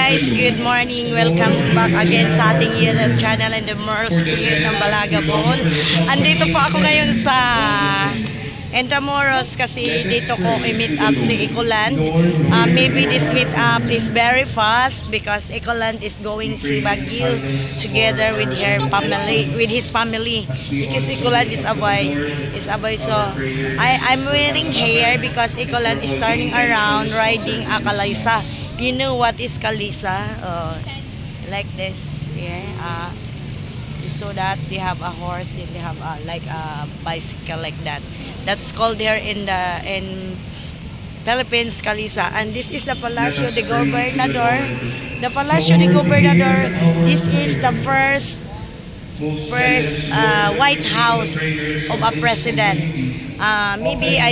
guys, good morning. Welcome back again sa ating YouTube channel and the Merls Cute ng Balaga Bohol. Andito po ako ngayon sa Intramuros kasi dito ko i-meet up si Ecoland. Maybe this meet up is very fast because Ecoland is going to Baguio together with her family, with his family. Because Ecoland is a boy, so I'm wearing hair because Ecoland is turning around riding a Kalisa. You know what is Kalisa? Like this, yeah. So that they have a horse, then they have like a bicycle like that. That's called here in Philippines, Kalisa. And this is the Palacio de Gobernador. The Palacio de Gobernador. This is the first White House of a president. Maybe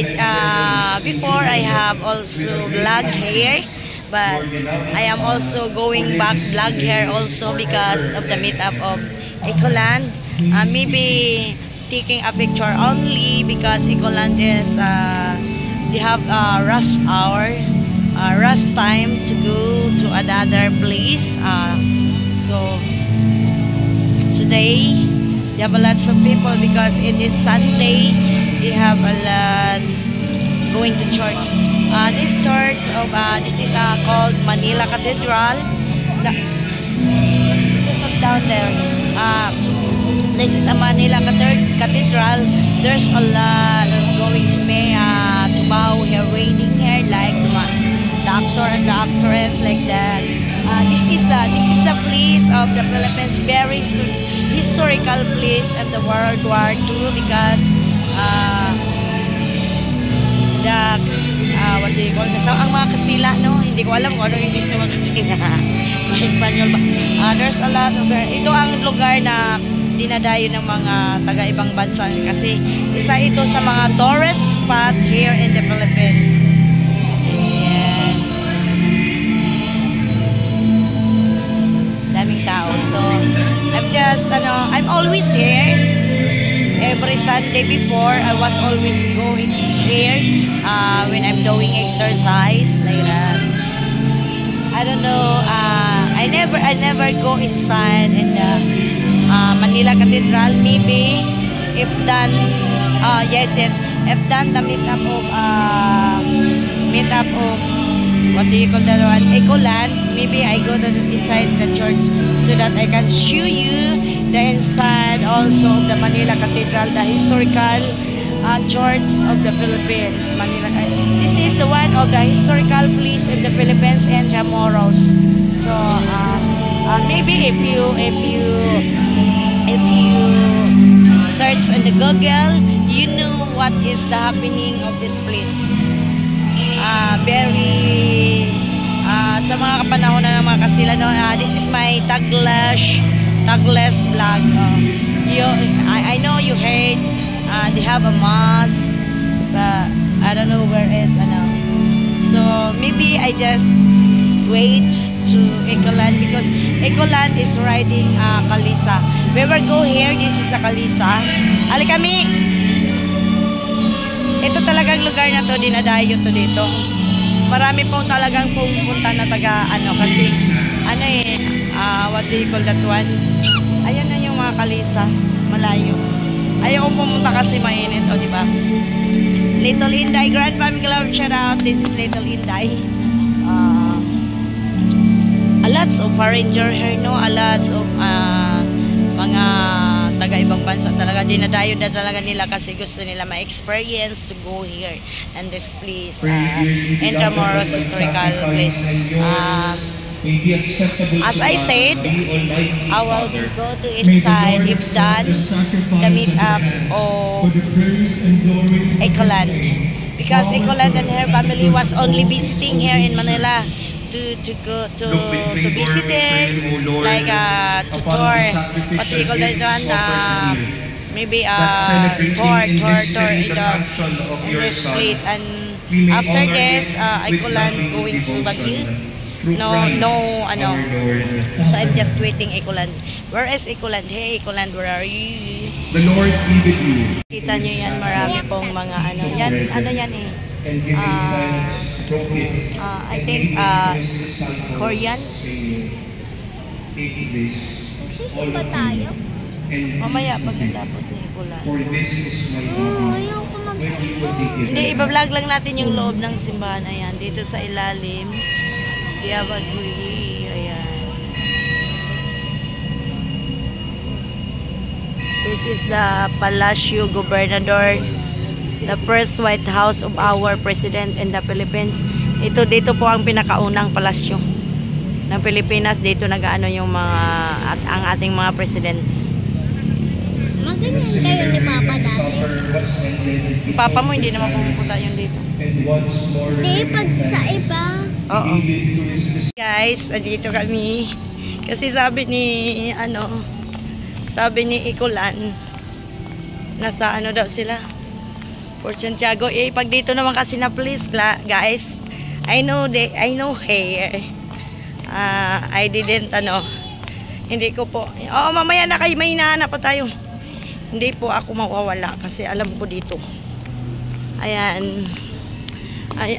before I have also black hair. But I am also going back black hair also because of the meetup of Ecoland. Maybe taking a picture only because Ecoland is they have rush hour, rush time to go to another place. So today they have a lot of people because it is Sunday. They have a lot going to church. This church of this is called Manila Cathedral. Just up down there. This is a Manila Cathedral. There's a lot of going to bow hair, waiting hair like the actor and the actress like that. This is the place of the Philippines, very historical place of the World War II because what do you call this? Ang mga Kastila, no? Hindi ko alam kung ano yung English ng mga Kastila. Mga Espanyol ba? There's a lot of ito ang lugar na dinadayo ng mga taga-ibang bansa kasi isa ito sa mga tourist spot here in the Philippines. Ayan. Daming tao. So, I'm always here. Every Sunday before, I was always going here when I'm doing exercise like that. I don't know. I never go inside in the Manila Cathedral. Maybe if done, yes, if done the meetup of what do you call that one? Ecoland. Maybe I go to inside the church so that I can show you the inside also of the Manila Cathedral, the historical church of the Philippines. Manila. This is the one of the historical place in the Philippines and Intramuros. So maybe if you search on the Google, you know what is the happening of this place. Very sa mga kapanahon na ng mga Kastila, no? This is my Tagless vlog. I know you heard they have a mass, but I don't know where is so maybe I just wait to Ecoland because Ecoland is riding Kalisa. We will go here. This is the Kalisa. Ali kami. Ito talagang lugar na to, dinadayo to dito. Marami pong talagang pumunta na taga kasi what do you call that one? Ayan na yung mga Kalisa, malayo. Ayaw kong pumunta kasi mainit, di ba? Little Inday, Grand Family Club, shout out. This is Little Inday. A lots of foreigner here, no? A lots of mga taga-ibang bansa talaga. Dinadayo na talaga nila kasi gusto nila ma-experience to go here and this place, Intramuros historical place. As I said, I will go to inside if done the meetup of Ecoland because Ecoland and her family was only visiting here in Manila to go to visit there, like to tour. What do you call that one? Maybe tour in this place. And after this, Ecoland going to Baguio. No, So I'm just waiting, Ecoland. Where is Ecoland? Hey, Ecoland, where are you? The Lord be with you. Kita nyo yan, marami pong mga yan, yan I think Korean. Nagsisimba tayo? Mamaya pagkatapos ni Ikulan. Ayoko magsimba. Hindi, iba-vlog lang natin yung loob ng simbahan. Ayan, dito sa ilalim. We have a tree. Ayan. This is the Palacio Gobernador, the first White House of our President in the Philippines. Dito po ang pinakaunang palasyo ng Pilipinas. Dito nag-ano yung mga ang ating mga president. Maganyan kayo ni Papa dati. Papa mo hindi naman pumupunta yun dito. Hindi, pag sa iba. Oo. Guys, dito kami. Kasi sabi ni Ikulan, nasa ano daw sila? Fort Santiago. Pag dito naman kasi na please, guys. I know here. I didn't hindi ko po. Oo, mamaya na kayo, may hinahanap pa tayo. Hindi po ako mawawala kasi alam ko dito. Ayan.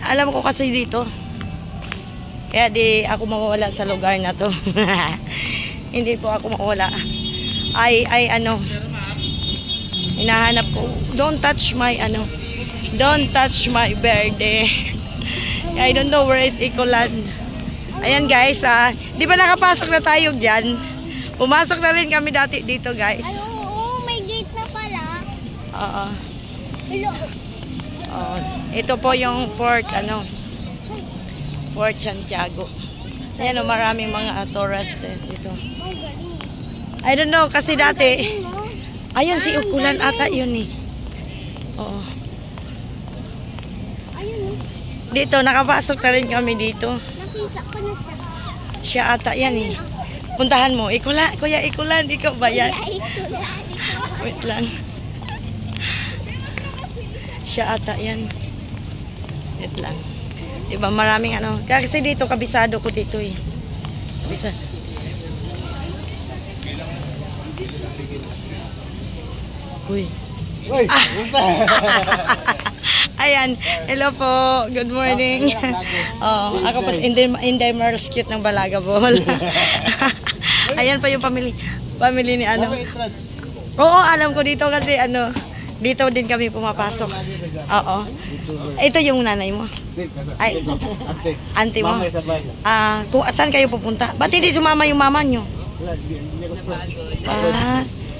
Alam ko kasi dito. Kaya di ako mawawala sa lugar na to. Hindi po ako mawawala. Hinahanap ko. Don't touch my birthday. I don't know where is Ikulan. Ayan guys, di ba nakapasok na tayo dyan? Pumasok na rin kami dati dito guys. Oo, may gate na pala. Oo. Hello. Ito po yung Fort Santiago. Ayan maraming mga tourist dito. Oh, galing. I don't know kasi dati. Galing, no? Ayun si Ikulan ata yun eh. Oo. Ayun, no? Dito nakapasok na rin kami dito. Nakita ko na siya. Siya ata yan eh. Puntahan mo. Kuya Ikulan, ikaw ba yan? Wait lang. Siya ata yan. Wait lang. Diba maraming kasi dito kabisado ko dito eh. Kabisado. Uy. Ayan. Hello po. Good morning. Ako po Indemers cute ng Balaga Ball. Ayan pa yung family ni Oo, alam ko dito kasi dito din kami pumapasok. Oo. Ito yung nanay mo. Ay, auntie mo. Saan kayo pupunta? Ba't hindi sumama yung mama nyo?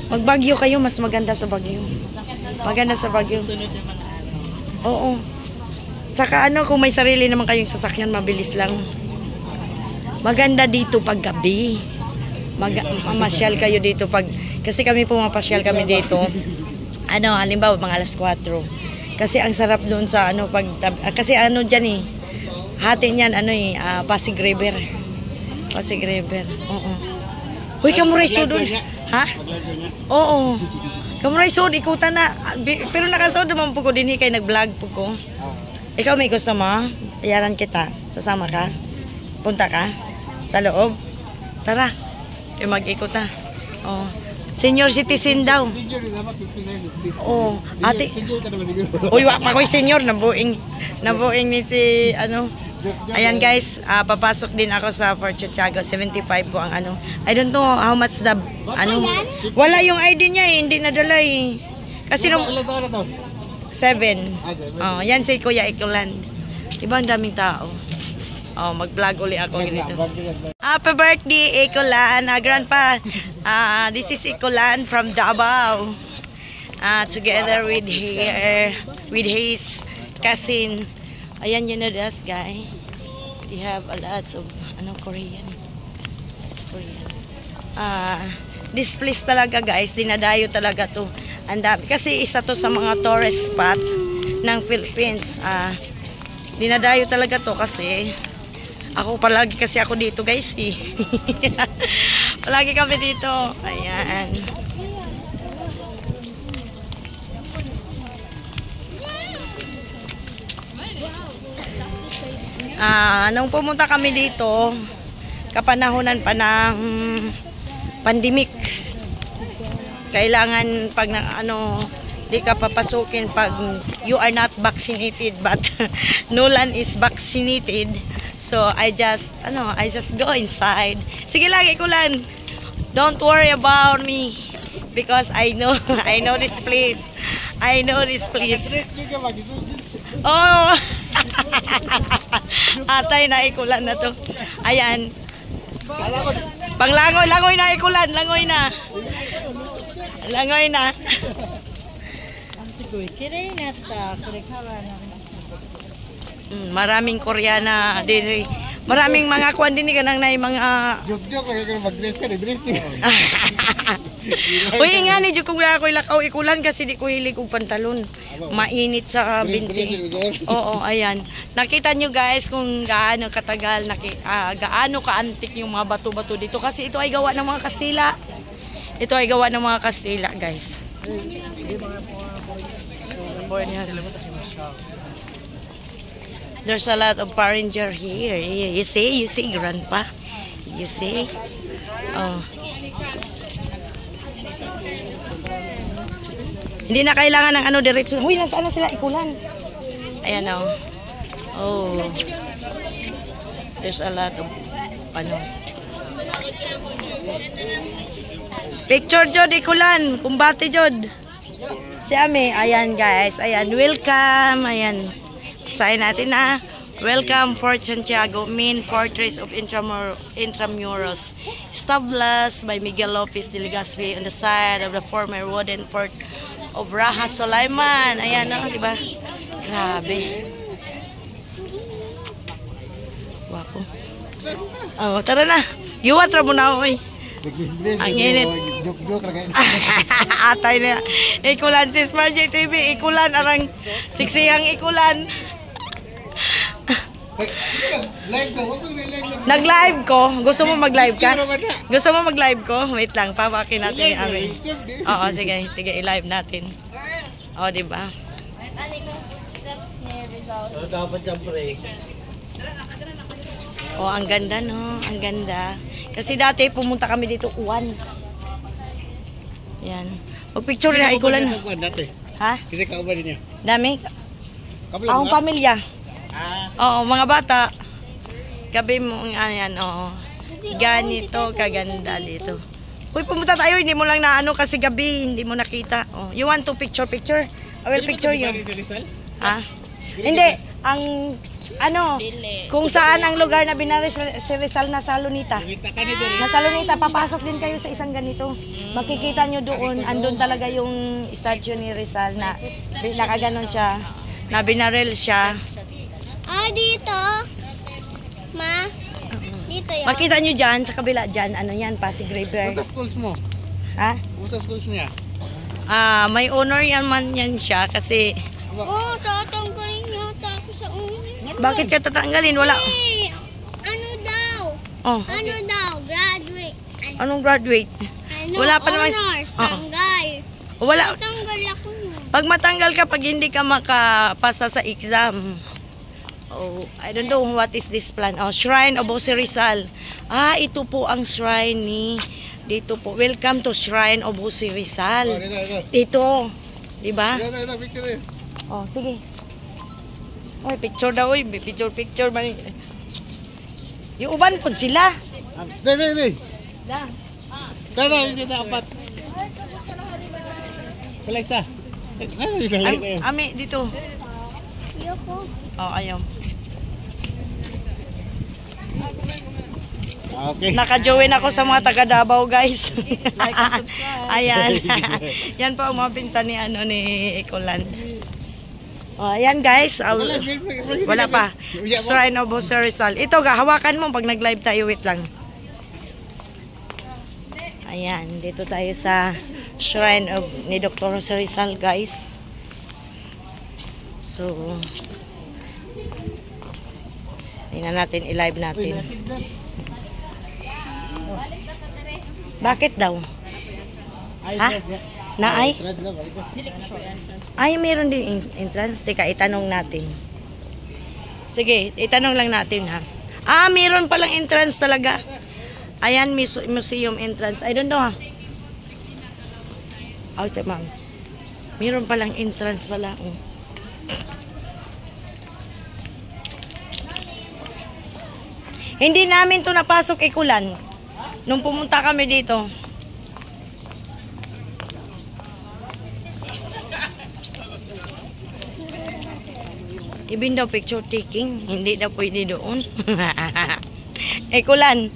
Magbagyo kayo, mas maganda sa Bagyo. Maganda sa Bagyo. Oo. Saka kung may sarili naman kayong sasakyan, mabilis lang. Maganda dito pag gabi. Mamasyal kayo dito kasi kami pumapasyal kami dito. Halimbawa mga alas 4. Kasi ang sarap doon sa kasi diyan eh. Hati niyan Pasig River. Pasig River. Oo. Hoy, kamuray sudon. Ha? Oo. Kamuray sud ikutan na. Pero nakasud naman po ko din kay nag-vlog po ko. Ikaw may gusto mo? Bayaran kita. Sasama ka? Punta ka? Sa loob? Tara. Mag-ikot na. Oh. Senior citizen daw. Oh, ate. Uy, wak pa ko'y senior. Nabuing ni si Ayan guys, papasok din ako sa Fort Santiago. 75 po ang I don't know how much the wala yung ID niya eh, hindi nadala eh. Kasi nung 7. Oh, yan si Kuya Ikulan. Diba ang daming tao? Oh, mag-vlog uli ako ganito. Happy birthday Ikulan, grandpa. This is Ikulan from Davao. Together with his cousin. Ayan yun na das guy. They have a lot of Korean. It's Korean. This place talaga guys, dinadayo talaga to. Kasi isa to sa mga tourist spot ng Philippines. Dinadayo talaga to kasi palagi ako dito guys eh. Palagi kami dito. Ayan. Nung pumunta kami dito, kapanahonan pa ng pandemic. Kailangan pag Di ka papasukin pag you are not vaccinated, but Nolan is vaccinated. So I just go inside. Sige lang, ikulan. Don't worry about me because I know this place. I know this place. Oh. Atay na ikulan na to. Ayan. Panglangoy, langoy na ikulan, langoy na. Langoy na. Maraming Koreana din. Maraming mga kwan din kanang nay mga Joke kay mag-dress ka, dress. Uy nga ni jud kung na ako ilakaw ikulan kasi di ko hilig og pantalon. Mainit sa binti. Oo, ayan. Nakita nyo guys kung gaano katagal, gaano kaantik yung mga bato-bato dito kasi ito ay gawa ng mga Kastila. Ito ay gawa ng mga Kastila, guys. There's a lot of foreigner here. You see, grandpa. You see? Oh. Hindi na kailangan ng ano diretso. Uy, nasaan na sila ikulan? Ayan o. Oh. There's a lot of ano. Picture jod ikulan, kumbate jod. Si Ami, ayan guys, ayan, welcome, ayan. Sign natin na. Welcome Fort Santiago, main fortress of Intramuros, established by Miguel Lopez de Legazpi on the side of the former wooden fort of Raja Sulaiman. Ayan, no, di ba? Grabe. Wako. Oh, tara na. Giwat ra mo na, oy. Ang init. Joke lang. Atay na. Ikulan si Smart JTV. Ikulan. Arang siksihang ikulan. Nag-live ko. Gusto mo mag-live ka? Gusto mo mag-live ko? Wait lang. Papakin natin yung amin. Oo, sige. Sige, i-live natin. O, diba? Dapat yung pre. Oh, ang ganda no, ang ganda. Kasi dati pumunta kami dito uwan. Yan. Mag-picture na ikulan. Ha? Kasi kauban niya. Dami. Akong pamilya. Oo, mga bata. Gabi mo yan, oo. Ganito kaganda dito. Uy, pumunta tayo, hindi mo lang naano kasi gabi, hindi mo nakita. Oh, you want to picture? I will picture you. Ha? Hindi, ang ano, kung saan ang lugar na binari si Rizal na sa Lunita. Nasa Lunita, papasok din kayo sa isang ganito. Makikita nyo doon, andun talaga yung statue ni Rizal na nakaganon siya, na binaril siya. Ah, dito. Ma, dito yun. Makita nyo dyan, sa kabila dyan, ano yan, Pasig River. Kumusta schools mo? Ha? Kumusta schools niya? May honor yan man yan siya kasi... Oh, tatanggalin yata ako sa ulo. Bakit ka tatanggalin? Wala. Eh, ano daw? Oh. Ano daw? Graduate. Anong graduate? Ano? Wala pa naman. Honors, Oh. tanggal. Wala. Tanggal ako nun. Pag matanggal ka, pag hindi ka makapasa sa exam. Oh, I don't know what is this plan. Oh, Shrine of Jose Rizal. Ah, ito po ang shrine ni dito po. Welcome to Shrine of Jose Rizal. Oh, dito. Dito. 'Di ba? Ito, picture. Oh, sige. Oy, picture daw, oy. Picture man. Yung uban po sila. Dai. Da. Tara, hindi na apat. Alexa. Ami, dito. Ayoko. Oh, ayaw. Okay. Naka-join ako sa mga taga Davao, guys. Ayan. Yan po ang mga pinsan ni ni Ikulan. Oh, ayan guys. Wala pa. Shrine of Jose Rizal. Ito ga, hawakan mo pag nag-live tayo. Wait lang. Ayan, dito tayo sa Shrine of ni Dr. Jose Rizal, guys. So, tingnan natin, i-live natin. Bakit daw? Ha? Naay? Ay, meron din entrance. Teka, itanong natin. Sige, itanong lang natin ha. Ah, meron palang entrance talaga. Ayan, museum entrance. I don't know ha. Oh, si ma'am. Meron palang entrance pala. Oh. Hindi namin to napasok ikulan. Nung pumunta kami dito. Ibin daw picture taking. Hindi daw pwede doon. Ikulan.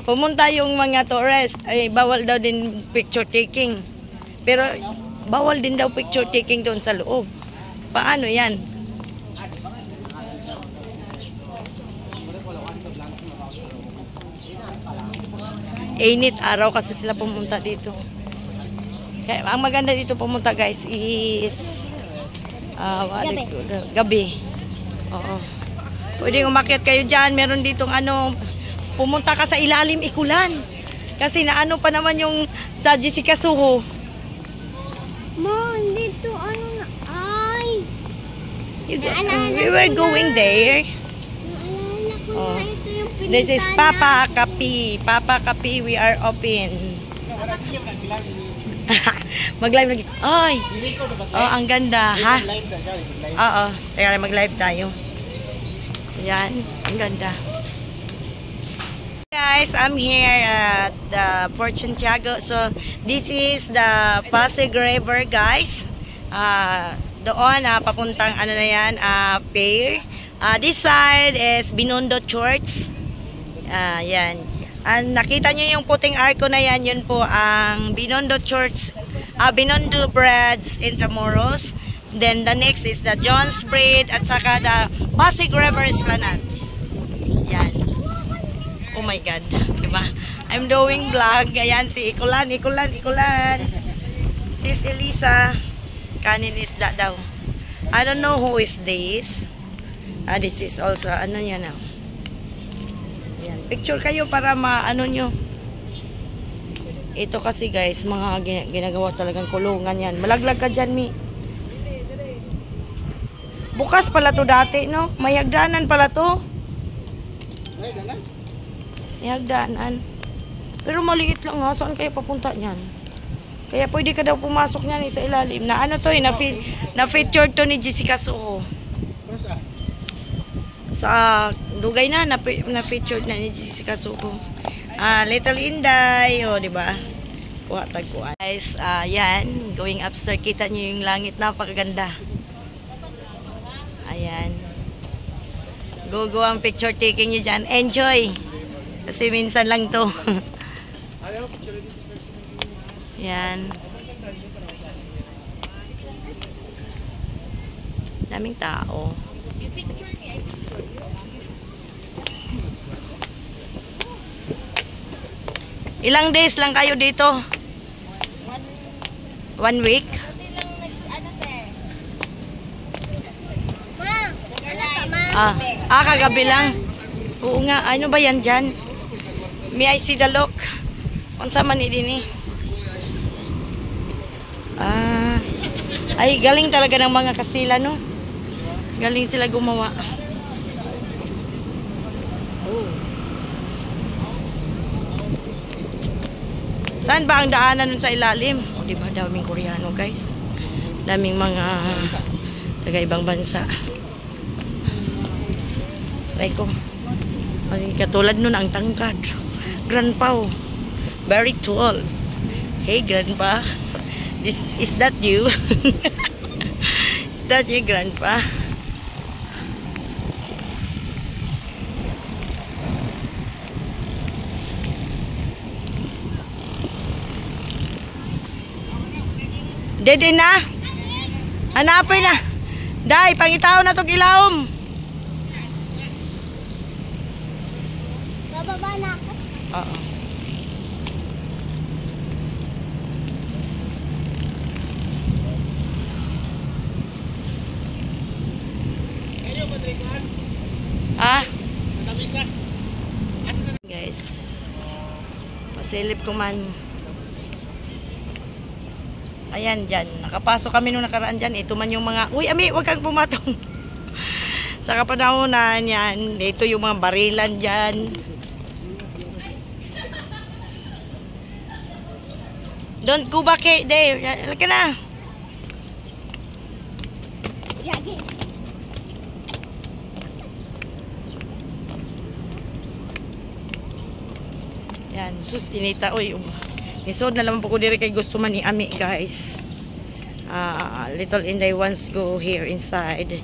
Pumunta yung mga tourist. Ay, bawal daw din picture taking. Pero bawal din daw picture taking doon sa loob. Paano yan? Init araw kasi sila pumunta dito. Kaya ang maganda dito pumunta guys is gabi. Oo. Pwedeng umakyat kayo dyan. Meron ditong ano, pumunta ka sa ilalim ikulan. Kasi naano pa naman yung sa Jessica Soho. Mom, dito ano na. Ay! We were going there. Naalala ko Oh. na ito yung pinuntahan This is Papa Kapi. Papa Kapi, we are open. Mag-live lagi. Ay! Oh, ang ganda, ha? Oo. Teka lang, mag-live tayo. Yan, ang ganda. Guys, I'm here at Fort Santiago. So, this is the Pasig River, guys. Doon, papuntang ano na yan, Pier. This side is Binondo Church. Yan. Nakita nyo yung puting arko na yan, yun po ang Binondo Church, Binondo Breads Intramuros. Then the next is the John's Bread at saka the Pasig River Esplanade. Yan. Oh my God. Diba? I'm doing vlog. Ayan si Ikulan. Sis Elisa. Kanin isda daw. I don't know who is this. This is also, ano yan now. Yan. Picture kayo para maano nyo. Ito kasi guys, mga ginagawa talagang kulungan yan. Malaglag ka dyan, Mi. Bukas pala to dati, no? May hagdanan pala to. May hagdanan. Pero maliit lang ha. Saan kayo papunta niyan? Kaya pwede ka daw pumasok niyan sa ilalim. Na ano to eh, na-feature to ni Jessica Soho. Sa Dugay na-feature na ni Jessica Soho. Little Inday, oh, di ba? Kuha tagkuan. Guys, yan, going upstairs, kita niyo yung langit, napakaganda. Ayan. Go ang picture taking niyo diyan. Enjoy. Kasi minsan lang to. Yan. Daming tao. Ilang days lang kayo dito? 1 week? Kagabi lang. Oo nga, ano ba yan dyan? May I see the look? Unsa man din eh. Ay, galing talaga ng mga Kastila, no? Galing sila gumawa. Saan ba ang daanan nun sa ilalim? O, diba, daming Koreano, guys. Daming mga taga-ibang bansa. Like ko. Katulad nun ang tangkad. Grandpa, very tall. Hey, Grandpa. Is that you? Is that you, Grandpa? Dede na. Hanapin na. Day, pangitaw na tong ilawom. Bababa na ako. Oo. Guys, pasilip ko man. Ayan dyan, nakapasok kami nung nakaraan dyan. Ito man yung mga, uy Ami, huwag kang pumatong. Sa kapanahonan yan, ito yung mga barilan dyan. Don't go back there. Halika na. Jagi. Yan, sus inita oy. Nisod na lang po ko diri kay gusto man ni Ami, guys. Little Inday wants go here inside.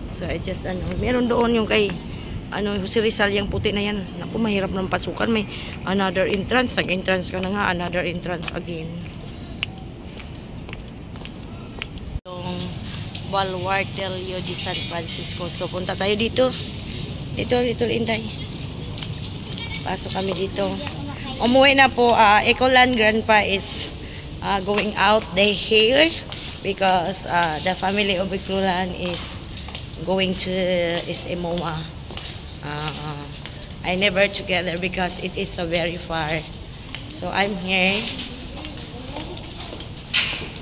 So I just meron doon yung kay si Rizal yung puti na yan. Naku, mahirap ng pasukan. May another entrance. Nag-entrance ka na nga, another entrance again. Yung Baluarte del Rio de San Francisco. So punta tayo dito. Dito, Little Inday. Pasok kami dito. Umuwi na po. Ecoland Grandpa is going out day here because the family of Ecoland is going to Isimoa. I never together because it is so very far. So I'm here.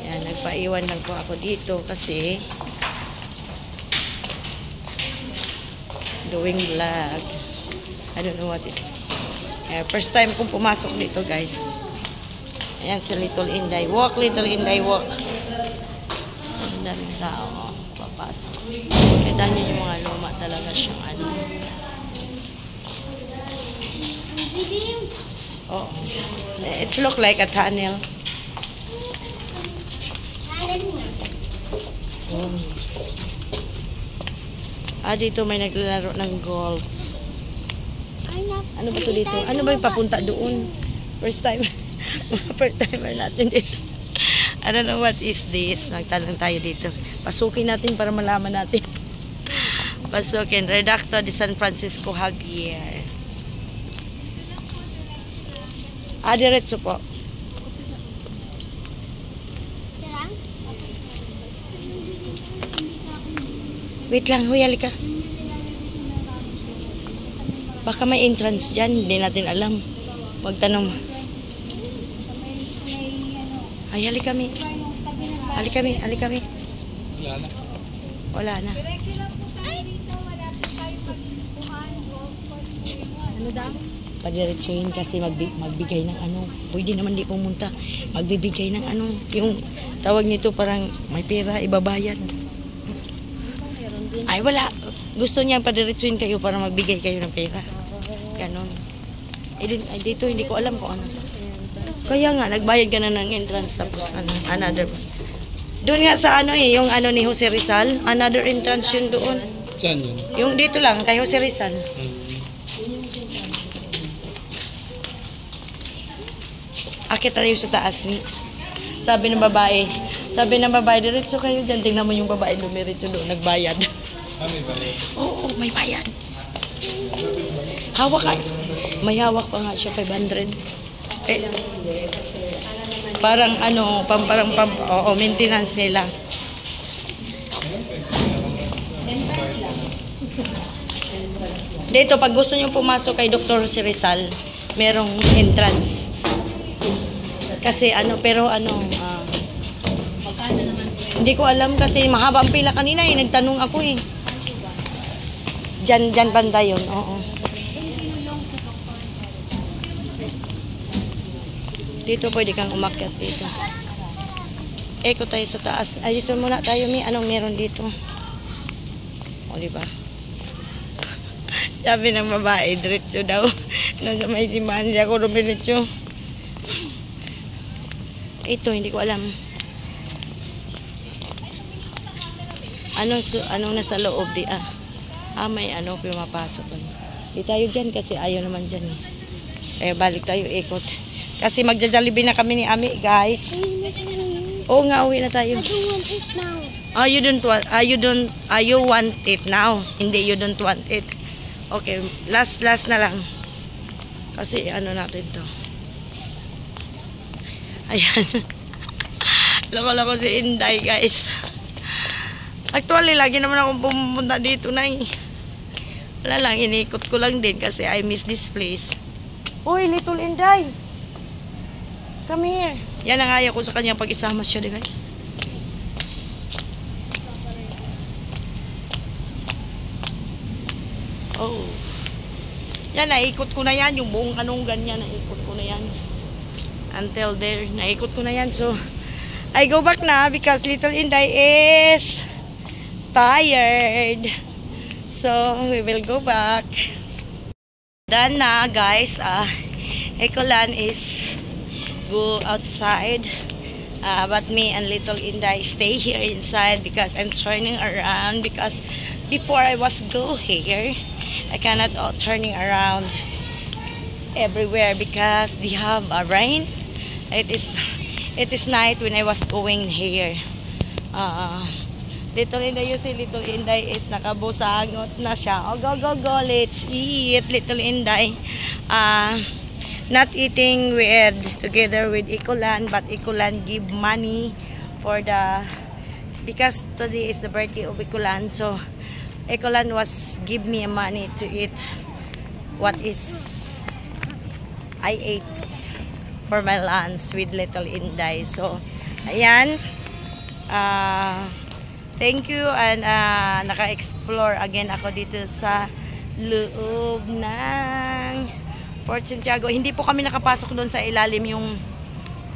Yan, nagpaiwan lang po ako dito kasi doing vlog. I don't know what is first time kong pumasok dito, guys. Ayan si Little Inday. Walk, Little Inday, walk. Ang daming tao. Papasok. Kita nyo yung mga luma talaga siyang Oh, it's look like a tunnel. Dito may naglalaro ng golf. Ano ba to dito? Ano ba yung papunta doon? First time. First timer natin dito. I don't know what is this. Nagtanong tayo dito. Pasukin natin para malaman natin. Pasukin. Redacto de San Francisco Javier. Diretso po. Wait lang, huyali ka. Baka may entrance dyan, hindi natin alam. Magtanong. Ay, hali kami. Hali kami, hali kami. Wala na. Wala na. Ano daw? Padiretsuhin kasi magbigay ng pwede naman di pumunta. Magbibigay ng yung tawag nito parang may pera, ibabayad. Ay, wala. Gusto niya padiretsuhin kayo para magbigay kayo ng pera. Ganon. Dito hindi ko alam kung ano. Kaya nga, nagbayad ka na ng entrance tapos another. Doon nga sa yung ni Jose Rizal, another entrance yun doon. Saan yun? Yung dito lang, kay Jose Rizal. Akit tayo sa taas, mi. Sabi ng babae, diretso kayo dyan. Tingnan mo yung babae, dumiretso doon, nagbayad. May bayad? Oo, may bayad. Hawak ka. May hawak pa nga siya, 500. Parang maintenance nila. Dito, pag gusto nyo pumasok kay Dr. Jose Rizal, merong entrance. Kasi hindi ko alam kasi mahaba ang pila kanina nagtanong ako Diyan banda yun, oo. Dito pwede kang umakyat dito. Eko tayo sa taas. Ay, dito muna tayo, mi. Anong meron dito? O, diba? Sabi ng babae, diretso daw. Nasa may simbahan niya ako, diretso. Ito, hindi ko alam. Anong nasa loob di may pumapasok. Di tayo dyan kasi ayaw naman dyan balik tayo ikot. Kasi magja-Jollibee na kami ni Ami, guys. Oo nga, uwi na tayo. You want it now. Hindi, you don't want it. Okay, last na lang. Kasi natin to. Ayan. Loko-loko si Inday, guys. Actually, lagi naman akong pumunta dito na Wala lang, inikot ko lang din kasi I miss this place. Uy, Little Inday. Come here. Yan ang ayaw ko sa kanya pag isama siya, guys. Oh. Yan, naikot ko na yan. Yung buong ganyan, naikot ko na yan. Until there, naikot ko na yan. So, I go back na because Little Inday is tired. So, we will go back. Done na, guys. Ecoland is go outside. But me and little Inday stay here inside because I'm turning around. Because before I was go here, I cannot turning around everywhere because they have a rain. It is night when I was going here. Little Inday, you see, little Inday is nakabusangot na siya. Oh, go, go, go, let's eat. Little Inday, not eating with together with Ecoland, but Ecoland give money for the, because today is the birthday of Ecoland, so Ecoland was give me money to eat what is I ate for my lunch with little Inday. So ayan, thank you, and naka-explore again ako dito sa loob ng Fort Santiago. Hindi po kami nakapasok doon sa ilalim yung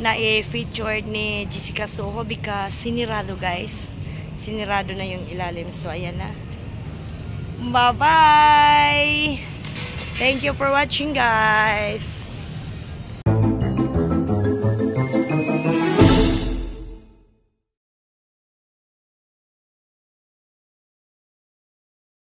na-featured ni Jessica Soho because sinirado, guys. Sinirado na yung ilalim. So ayan na. Bye-bye! Thank you for watching, guys.